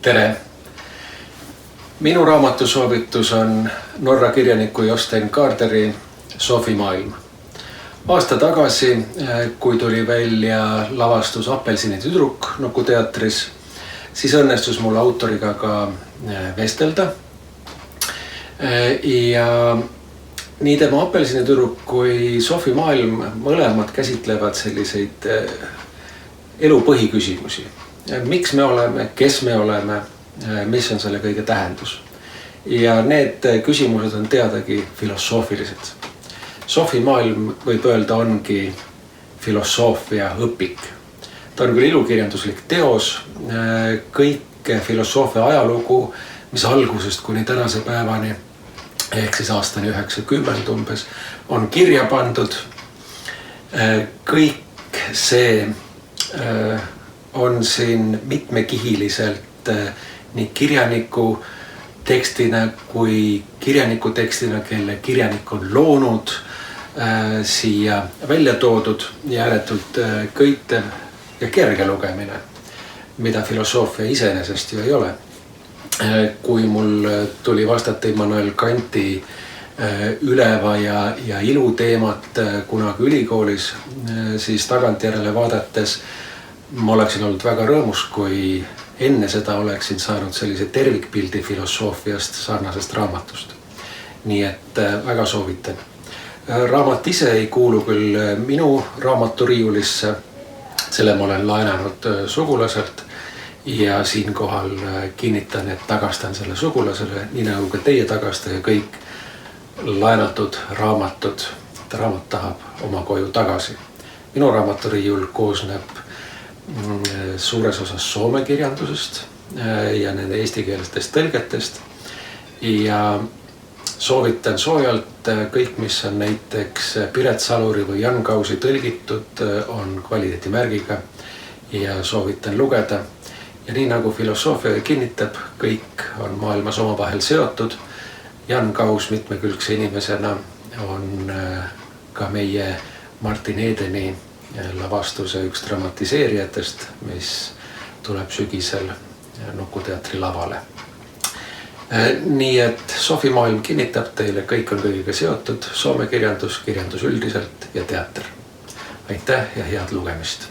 Tere! Minu raamatusoovitus on Norra kirjaniku Jostein Gaarderi Sofi maailm. Aasta tagasi, kui tuli välja lavastus Apelsinitüdruk Nuku teatris, siis õnnestus mul autoriga ka vestelda. Ja nii tema Apelsinitüdruk kui Sofi maailm mõlemad käsitlevad selliseid elu põhiküsimusi. Miks me oleme, kes me oleme, mis on selle kõige tähendus. Ja need küsimused on teadagi filosoofilised. Sofi maailm võib öelda ongi filosoofia õpik. Ta on küll ilukirjanduslik teos, kõik filosoofia ajalugu, mis algusest kuni tänase päevani, ehk siis aastani 90 umbes, on kirja pandud. Kõik see on siin mitmekihiliselt nii kirjaniku tekstina kui kirjaniku tekstina, kelle kirjanik on loonud, siia välja toodud ja ääretult köitev ja kerge lugemine, mida filosoofia iseenesest ju ei ole. Kui mul tuli vastata Immanuel Kanti üleva ja ilu teemat kunagi ülikoolis, siis tagantjärele vaadates ma oleksin olnud väga rõõmus, kui enne seda oleksin saanud sellise tervikpildi filosoofiast sarnasest raamatust. Nii et väga soovitan. Raamat ise ei kuulu küll minu raamaturiiulisse, selle ma olen laenanud sugulaselt ja siinkohal kinnitan, et tagastan selle sugulasele, nii nagu ka teie tagastage kõik laenatud raamatud, et raamat tahab oma koju tagasi. Minu raamaturiiul koosneb suures osas soome kirjandusest ja nende eestikeelsetest tõlgetest ja soovitan soojalt kõik, mis on näiteks Piret Saluri või Jan Kausi tõlgitud, on kvaliteetimärgiga ja soovitan lugeda. Ja nii nagu filosoofia kinnitab, kõik on maailmas omavahel seotud. Jan Kaus mitmekülgse inimesena on ka meie Martin Edeni lavastuse üks dramatiseerijatest, mis tuleb sügisel Nuku teatri lavale. Nii et Sofi maailm kinnitab teile, kõik on kõigiga seotud, soome kirjandus, kirjandus üldiselt ja teater. Aitäh ja head lugemist!